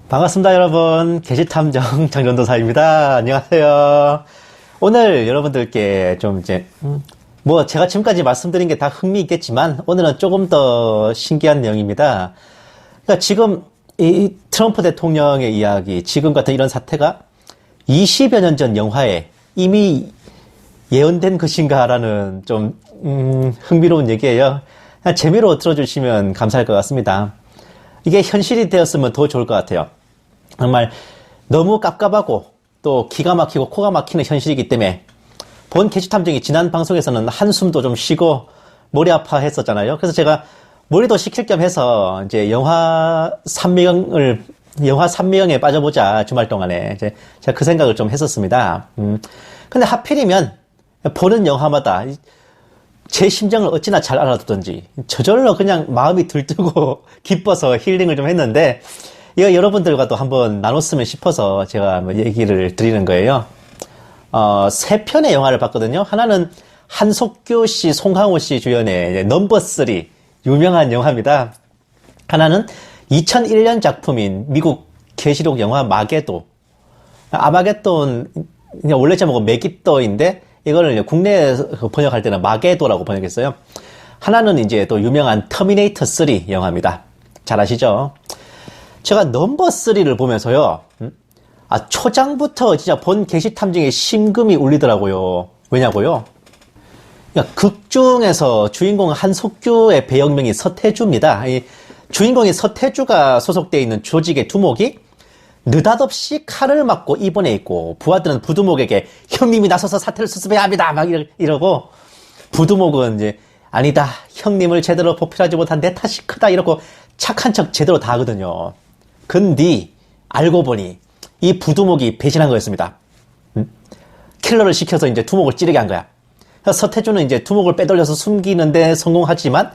반갑습니다, 여러분. 게시탐정 장전도사입니다. 안녕하세요. 오늘 여러분들께 좀 제가 지금까지 말씀드린 게 다 흥미있겠지만, 오늘은 조금 더 신기한 내용입니다. 그러니까 지금 이 트럼프 대통령의 이야기, 지금 같은 이런 사태가 20여 년 전 영화에 이미 예언된 것인가라는 좀, 흥미로운 얘기예요. 그냥 재미로 들어주시면 감사할 것 같습니다. 이게 현실이 되었으면 더 좋을 것 같아요. 정말 너무 깝깝하고 또 기가 막히고 코가 막히는 현실이기 때문에 본 게시탐정이 지난 방송에서는 한숨도 좀 쉬고 머리 아파 했었잖아요. 그래서 제가 머리도 식힐 겸 해서 이제 영화 산미영에 빠져보자, 주말 동안에. 제가 그 생각을 좀 했었습니다. 근데 하필이면 보는 영화마다 제 심정을 어찌나 잘 알아두던지 저절로 그냥 마음이 들뜨고 기뻐서 힐링을 좀 했는데, 이거 여러분들과도 한번 나눴으면 싶어서 제가 뭐 얘기를 드리는 거예요. 세 편의 영화를 봤거든요. 하나는 한석규 씨, 송강호 씨 주연의 넘버 3, 유명한 영화입니다. 하나는 2001년 작품인 미국 계시록 영화 마게도. 아마겟돈, 원래 제목은 메기또인데 이거를 국내에서 번역할 때는 마게도라고 번역했어요. 하나는 이제 또 유명한 터미네이터 3 영화입니다. 잘 아시죠? 제가 넘버 3를 보면서요, 초장부터 진짜 본 게시탐정의 심금이 울리더라고요. 왜냐고요? 그러니까 극 중에서 주인공 한석규의 배역명이 서태주입니다. 이 주인공이 서태주가 소속되어 있는 조직의 두목이 느닷없이 칼을 맞고 입원해 있고, 부하들은 부두목에게 형님이 나서서 사태를 수습해야 합니다 막 이러고, 부두목은 이제 아니다, 형님을 제대로 보필하지 못한 내 탓이 크다 이러고 착한 척 제대로 다 하거든요. 근데 알고 보니 이 부두목이 배신한 거였습니다. 킬러를 시켜서 이제 두목을 찌르게 한 거야. 그래서 서태주는 이제 두목을 빼돌려서 숨기는데 성공하지만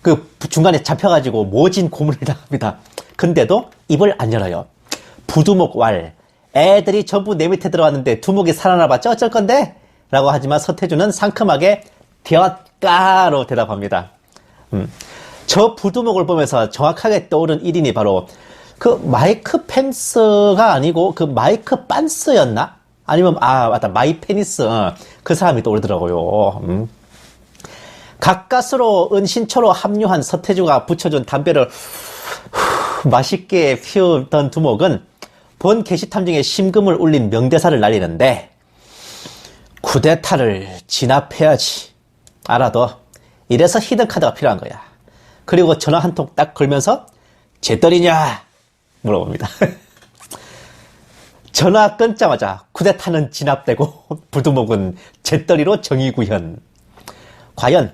그 중간에 잡혀가지고 모진 고문을 당합니다. 근데도 입을 안 열어요. 부두목 왈, 애들이 전부 내 밑에 들어왔는데 두목이 살아나봤자 어쩔 건데? 라고 하지만 서태주는 상큼하게 되었까로 대답합니다. 저 부두목을 보면서 정확하게 떠오른 1인이 바로 그 마이크 펜스가 아니고 그 마이크 빤스였나? 아니면 맞다, 마이 페니스. 그 사람이 떠오르더라고요. 가까스로 은신처로 합류한 서태주가 붙여준 담배를 맛있게 피우던 두목은 본 게시탐정의 심금을 울린 명대사를 날리는데, 쿠데타를 진압해야지. 알아둬. 이래서 히든카드가 필요한 거야. 그리고 전화 한 통 딱 걸면서 재떨이냐? 물어봅니다. 전화 끊자마자 쿠데타는 진압되고 부두목은 재떨이로 정의구현. 과연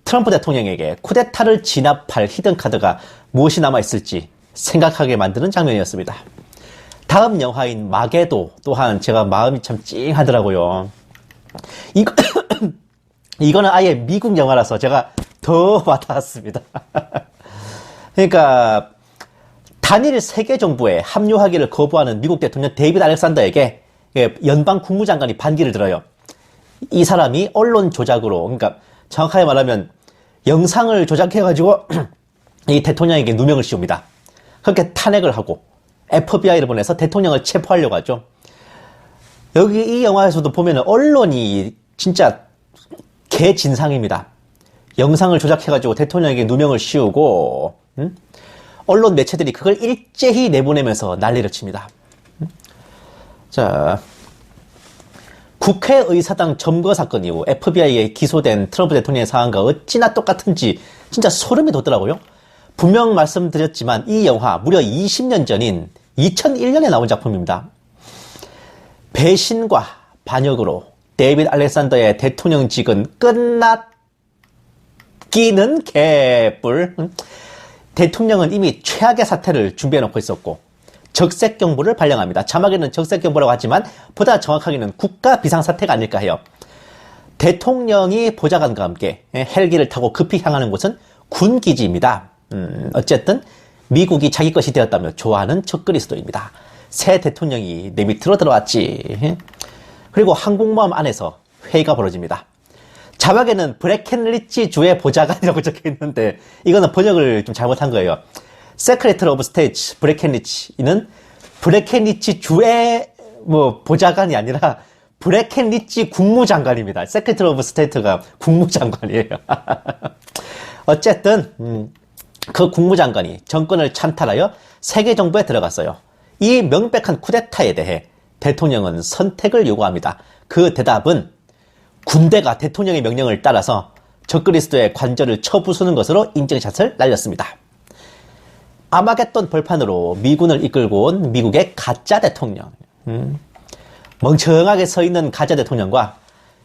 트럼프 대통령에게 쿠데타를 진압할 히든카드가 무엇이 남아있을지 생각하게 만드는 장면이었습니다. 다음 영화인 마게도 또한 제가 마음이 참 찡하더라고요. 이거는 아예 미국 영화라서 제가 더 와닿았습니다. 그러니까 단일 세계 정부에 합류하기를 거부하는 미국 대통령 데이비드 알렉산더에게 연방 국무장관이 반기를 들어요. 이 사람이 언론 조작으로, 그러니까 정확하게 말하면 영상을 조작해가지고 이 대통령에게 누명을 씌웁니다. 그렇게 탄핵을 하고 FBI를 보내서 대통령을 체포하려고 하죠. 여기 이 영화에서도 보면은 언론이 진짜 개진상입니다. 영상을 조작해가지고 대통령에게 누명을 씌우고, 언론 매체들이 그걸 일제히 내보내면서 난리를 칩니다. 자, 국회의사당 점거 사건 이후 FBI에 기소된 트럼프 대통령의 상황과 어찌나 똑같은지 진짜 소름이 돋더라고요. 분명 말씀드렸지만 이 영화 무려 20년 전인 2001년에 나온 작품입니다. 배신과 반역으로 데이비드 알렉산더의 대통령직은 끝났기는 개뿔. 대통령은 이미 최악의 사태를 준비해놓고 있었고 적색경보를 발령합니다. 자막에는 적색경보라고 하지만 보다 정확하게는 국가비상사태가 아닐까 해요. 대통령이 보좌관과 함께 헬기를 타고 급히 향하는 곳은 군기지입니다. 어쨌든 미국이 자기 것이 되었다며 좋아하는 적그리스도입니다. 새 대통령이 내 밑으로 들어왔지. 그리고 항공모함 안에서 회의가 벌어집니다. 자막에는 브레켄리치 주의 보좌관이라고 적혀있는데 이거는 번역을 좀 잘못한 거예요. 세크레터리 오브 스테이트 브레켄리치는 브레켄리치 주의 보좌관이 아니라 브레켄리치 국무장관입니다. 세크레터리 오브 스테이트가 국무장관이에요. 어쨌든 그 국무장관이 정권을 찬탈하여 세계 정부에 들어갔어요. 이 명백한 쿠데타에 대해 대통령은 선택을 요구합니다. 그 대답은 군대가 대통령의 명령을 따라서 적그리스도의 관절을 쳐부수는 것으로 인증샷을 날렸습니다. 아마겟돈 벌판으로 미군을 이끌고 온 미국의 가짜 대통령. 멍청하게 서 있는 가짜 대통령과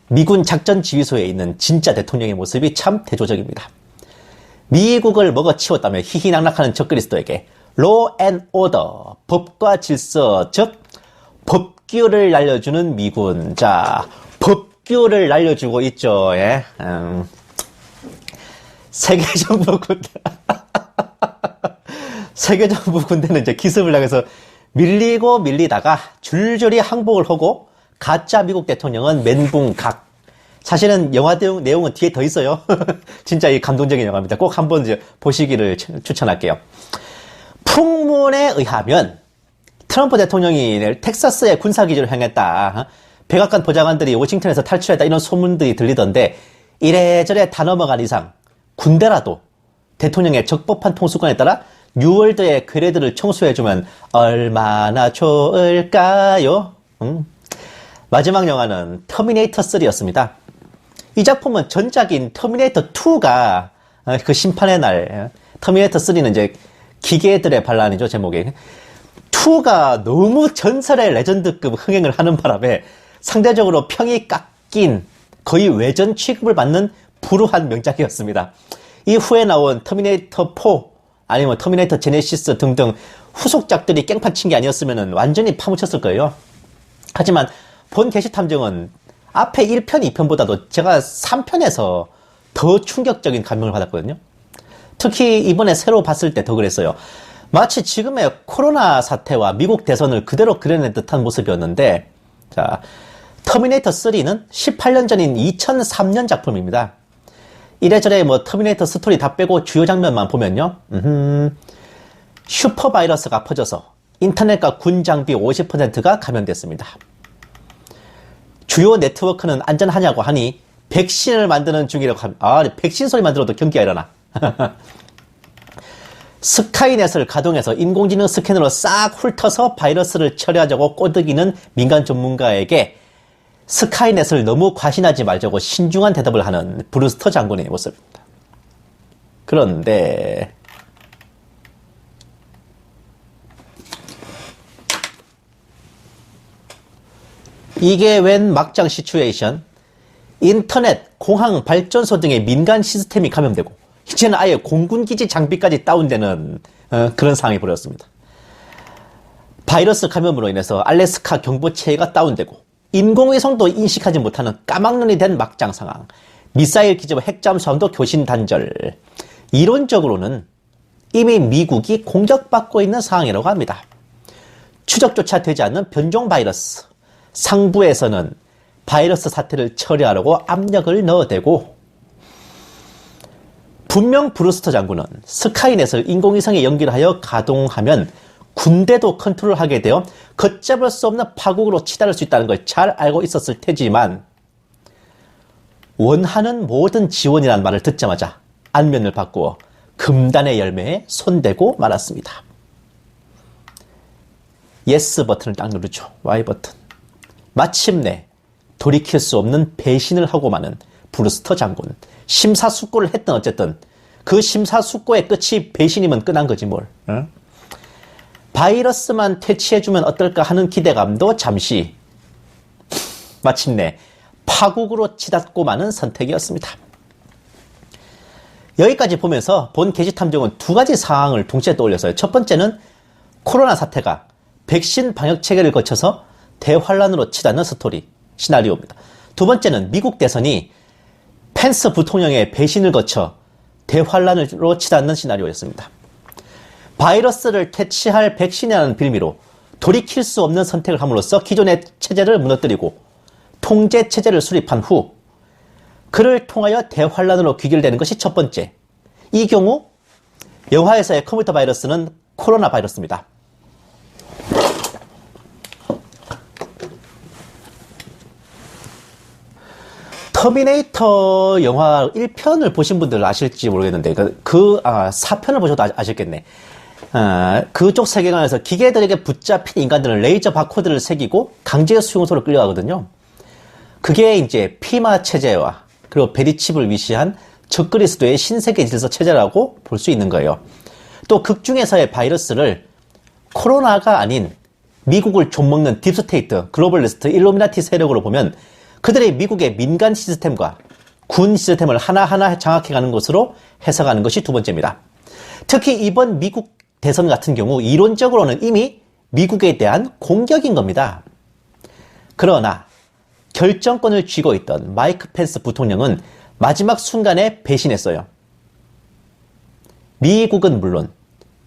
미군 작전 지휘소에 있는 진짜 대통령의 모습이 참 대조적입니다. 미국을 먹어치웠다며 희희낙낙하는 적그리스도에게 로 앤 오더, 법과 질서, 즉 법규를 날려주는 미군. 자, 법규를 날려주고 있죠. 예. 세계정부 군대. 세계정부 군대는 이제 기습을 당해서 밀리고 밀리다가 줄줄이 항복을 하고 가짜 미국 대통령은 멘붕각. 사실은 영화 내용은 뒤에 더 있어요. 진짜 이 감동적인 영화입니다. 꼭 한번 이제 보시기를 추천할게요. 풍문에 의하면 트럼프 대통령이 텍사스의 군사기지를 향했다. 백악관 보좌관들이 워싱턴에서 탈출했다. 이런 소문들이 들리던데 이래저래 다 넘어간 이상 군대라도 대통령의 적법한 통수권에 따라 뉴월드의 괴뢰들을 청소해주면 얼마나 좋을까요? 마지막 영화는 터미네이터 3였습니다. 이 작품은 전작인 터미네이터 2가 그 심판의 날, 터미네이터 3는 이제 기계들의 반란이죠, 제목이. 2가 너무 전설의 레전드급 흥행을 하는 바람에 상대적으로 평이 깎인 거의 외전 취급을 받는 불우한 명작이었습니다. 이후에 나온 터미네이터 4, 아니면 터미네이터 제네시스 등등 후속작들이 깽판 친 게 아니었으면 완전히 파묻혔을 거예요. 하지만 본 게시탐정은 앞에 1편, 2편보다도 제가 3편에서 더 충격적인 감명을 받았거든요. 특히 이번에 새로 봤을 때 더 그랬어요. 마치 지금의 코로나 사태와 미국 대선을 그대로 그려낸 듯한 모습이었는데, 자, 터미네이터 3는 18년 전인 2003년 작품입니다. 이래저래 터미네이터 스토리 다 빼고 주요 장면만 보면요. 슈퍼 바이러스가 퍼져서 인터넷과 군 장비 50%가 감염됐습니다. 주요 네트워크는 안전하냐고 하니 백신을 만드는 중이라고 합니다. 백신 소리만 들어도 경기가 일어나. 스카이넷을 가동해서 인공지능 스캐너로 싹 훑어서 바이러스를 처리하자고 꼬드기는 민간 전문가에게 스카이넷을 너무 과신하지 말자고 신중한 대답을 하는 브루스터 장군의 모습입니다. 그런데 이게 웬 막장 시츄에이션? 인터넷, 공항, 발전소 등의 민간 시스템이 감염되고 이제는 아예 공군기지 장비까지 다운되는 그런 상황이 벌어졌습니다. 바이러스 감염으로 인해서 알래스카 경보체계가 다운되고 인공위성도 인식하지 못하는 까막눈이 된 막장 상황, 미사일 기지와 핵잠수함도 교신 단절. 이론적으로는 이미 미국이 공격받고 있는 상황이라고 합니다. 추적조차 되지 않는 변종 바이러스, 상부에서는 바이러스 사태를 처리하려고 압력을 넣어대고, 분명 브루스터 장군은 스카이넷을 인공위성에 연결하여 가동하면 군대도 컨트롤하게 되어 걷잡을 수 없는 파국으로 치달을 수 있다는 걸 잘 알고 있었을 테지만 원하는 모든 지원이라는 말을 듣자마자 안면을 바꾸어 금단의 열매에 손대고 말았습니다. 예스 버튼을 딱 누르죠. Y 버튼. 마침내 돌이킬 수 없는 배신을 하고 마는 브루스터 장군. 심사숙고를 했든 어쨌든 그 심사숙고의 끝이 배신이면 끝난 거지 뭘. 응? 바이러스만 퇴치해주면 어떨까 하는 기대감도 잠시 마침내 파국으로 치닫고 마는 선택이었습니다. 여기까지 보면서 본 게시탐정은 두 가지 사항을 동시에 떠올렸어요. 첫 번째는 코로나 사태가 백신 방역 체계를 거쳐서 대환란으로 치닫는 스토리, 시나리오입니다. 두 번째는 미국 대선이 펜스 부통령의 배신을 거쳐 대환란으로 치닫는 시나리오였습니다. 바이러스를 퇴치할 백신이라는 빌미로 돌이킬 수 없는 선택을 함으로써 기존의 체제를 무너뜨리고 통제 체제를 수립한 후 그를 통하여 대환란으로 귀결되는 것이 첫 번째. 이 경우 영화에서의 컴퓨터 바이러스는 코로나 바이러스입니다. 터미네이터 영화 1편을 보신 분들 아실지 모르겠는데 4편을 보셔도 아셨겠네. 그쪽 세계관에서 기계들에게 붙잡힌 인간들은 레이저 바코드를 새기고 강제 수용소로 끌려가거든요. 그게 이제 피마 체제와 그리고 베리칩을 위시한 적그리스도의 신세계 질서 체제라고 볼 수 있는 거예요. 또 극중에서의 바이러스를 코로나가 아닌 미국을 좀먹는 딥스테이트, 글로벌리스트, 일루미나티 세력으로 보면 그들의 미국의 민간 시스템과 군 시스템을 하나하나 장악해가는 것으로 해석하는 것이 두 번째입니다. 특히 이번 미국 대선 같은 경우 이론적으로는 이미 미국에 대한 공격인 겁니다. 그러나 결정권을 쥐고 있던 마이크 펜스 부통령은 마지막 순간에 배신했어요. 미국은 물론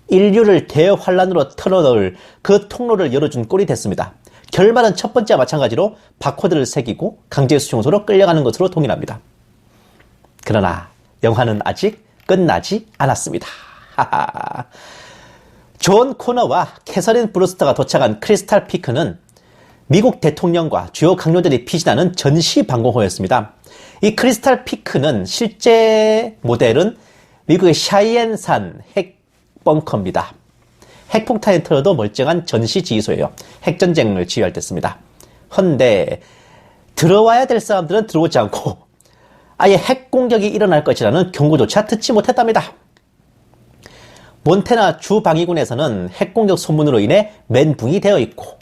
인류를 대환란으로 털어넣을 그 통로를 열어준 꼴이 됐습니다. 결말은 첫 번째와 마찬가지로 바코드를 새기고 강제 수용소로 끌려가는 것으로 동일합니다. 그러나 영화는 아직 끝나지 않았습니다. 존 코너와 캐서린 브루스터가 도착한 크리스탈 피크는 미국 대통령과 주요 강요들이 피신하는 전시 방공호였습니다. 이 크리스탈 피크는 실제 모델은 미국의 샤이엔산 핵벙커입니다. 핵폭탄이 터져도 멀쩡한 전시 지휘소예요. 핵전쟁을 지휘할 때 씁니다. 헌데 들어와야 될 사람들은 들어오지 않고 아예 핵공격이 일어날 것이라는 경고조차 듣지 못했답니다. 몬태나 주방위군에서는 핵공격 소문으로 인해 멘붕이 되어 있고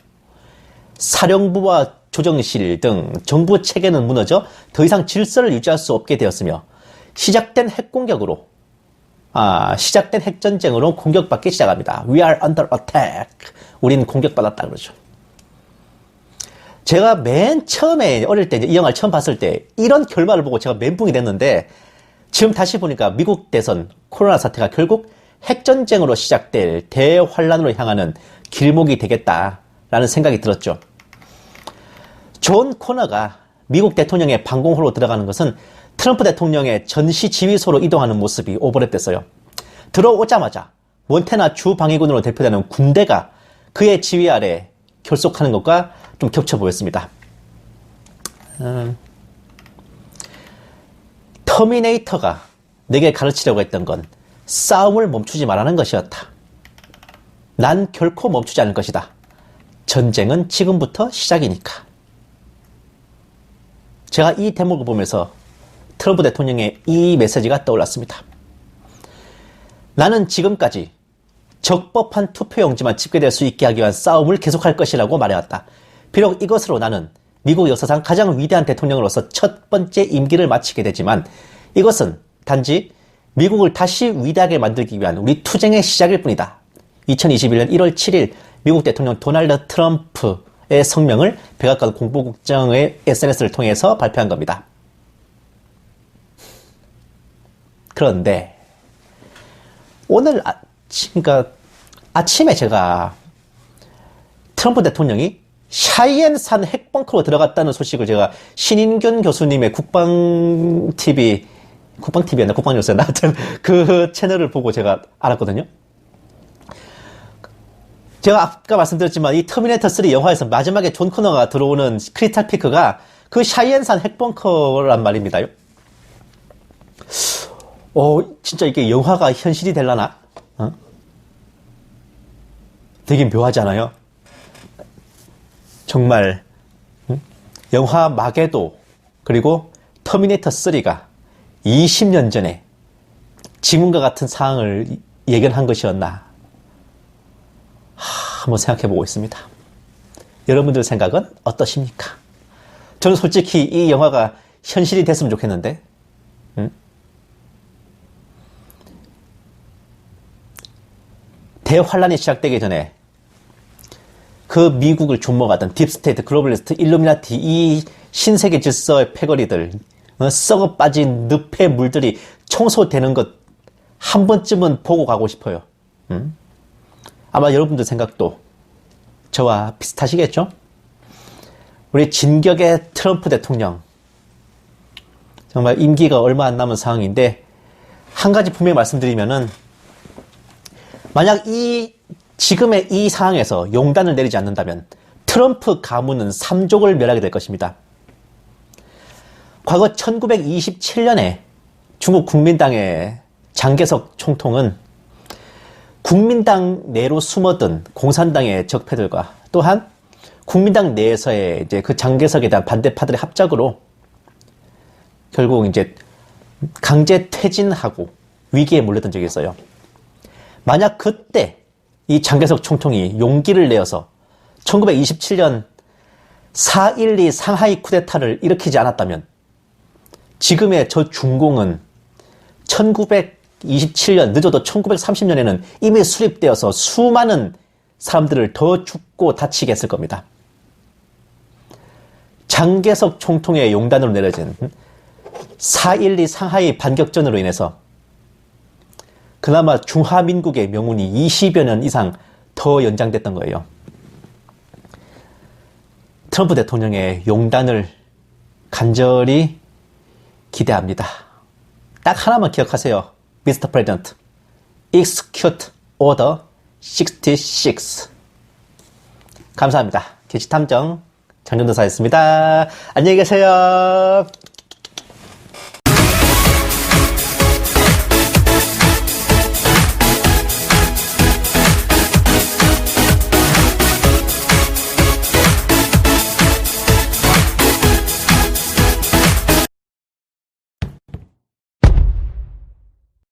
사령부와 조정실 등 정부 체계는 무너져 더 이상 질서를 유지할 수 없게 되었으며 시작된 핵전쟁으로 공격받기 시작합니다. We are under attack. 우린 공격받았다 그러죠. 제가 맨 처음에 어릴 때 이 영화를 처음 봤을 때 이런 결말을 보고 제가 멘붕이 됐는데 지금 다시 보니까 미국 대선 코로나 사태가 결국 핵전쟁으로 시작될 대환란으로 향하는 길목이 되겠다라는 생각이 들었죠. 존 코너가 미국 대통령의 방공호로 들어가는 것은 트럼프 대통령의 전시 지휘소로 이동하는 모습이 오버랩됐어요. 들어오자마자 몬태나 주방위군으로 대표되는 군대가 그의 지휘 아래 결속하는 것과 좀 겹쳐 보였습니다. 터미네이터가 내게 가르치려고 했던 건 싸움을 멈추지 말라는 것이었다. 난 결코 멈추지 않을 것이다. 전쟁은 지금부터 시작이니까. 제가 이 대목을 보면서 트럼프 대통령의 이 메시지가 떠올랐습니다. 나는 지금까지 적법한 투표용지만 집계될 수 있게 하기 위한 싸움을 계속할 것이라고 말해왔다. 비록 이것으로 나는 미국 역사상 가장 위대한 대통령으로서 첫 번째 임기를 마치게 되지만 이것은 단지 미국을 다시 위대하게 만들기 위한 우리 투쟁의 시작일 뿐이다. 2021년 1월 7일 미국 대통령 도널드 트럼프의 성명을 백악관 공보국장의 SNS를 통해서 발표한 겁니다. 그런데 오늘 아침에 제가 트럼프 대통령이 샤이엔산 핵벙커로 들어갔다는 소식을 제가 신인균 교수님의 국방TV였나? 국방뉴스였나? 하여튼 그 채널을 보고 제가 알았거든요. 제가 아까 말씀드렸지만 이 터미네이터 3 영화에서 마지막에 존 코너가 들어오는 크리스탈 피크가 그 샤이엔산 핵벙커란 말입니다. 진짜 이게 영화가 현실이 되려나? 되게 묘하지 않아요? 정말 영화 마게도 그리고 터미네이터 3가 20년 전에 지금과 같은 상황을 예견한 것이었나 한번 생각해 보고 있습니다. 여러분들 생각은 어떠십니까? 저는 솔직히 이 영화가 현실이 됐으면 좋겠는데 대환란이 시작되기 전에 그 미국을 좀먹었던 딥스테이트, 글로벌리스트, 일루미나티 이 신세계 질서의 패거리들 썩어 빠진 늪의 물들이 청소되는 것 한 번쯤은 보고 가고 싶어요. 아마 여러분들 생각도 저와 비슷하시겠죠? 우리 진격의 트럼프 대통령 정말 임기가 얼마 안 남은 상황인데 한 가지 분명히 말씀드리면은 만약 지금의 이 상황에서 용단을 내리지 않는다면 트럼프 가문은 삼족을 멸하게 될 것입니다. 과거 1927년에 중국 국민당의 장개석 총통은 국민당 내로 숨어든 공산당의 적폐들과 또한 국민당 내에서의 이제 그 장개석에 대한 반대파들의 합작으로 결국 이제 강제 퇴진하고 위기에 몰렸던 적이 있어요. 만약 그때 이 장개석 총통이 용기를 내어서 1927년 4.12 상하이 쿠데타를 일으키지 않았다면 지금의 저 중공은 1927년, 늦어도 1930년에는 이미 수립되어서 수많은 사람들을 더 죽고 다치게 했을 겁니다. 장개석 총통의 용단으로 내려진 4.12 상하이 반격전으로 인해서 그나마 중화민국의 명운이 20여 년 이상 더 연장됐던 거예요. 트럼프 대통령의 용단을 간절히 기대합니다. 딱 하나만 기억하세요. Mr. President, Execute Order 66. 감사합니다. 기시탐정 장전도사였습니다. 안녕히 계세요.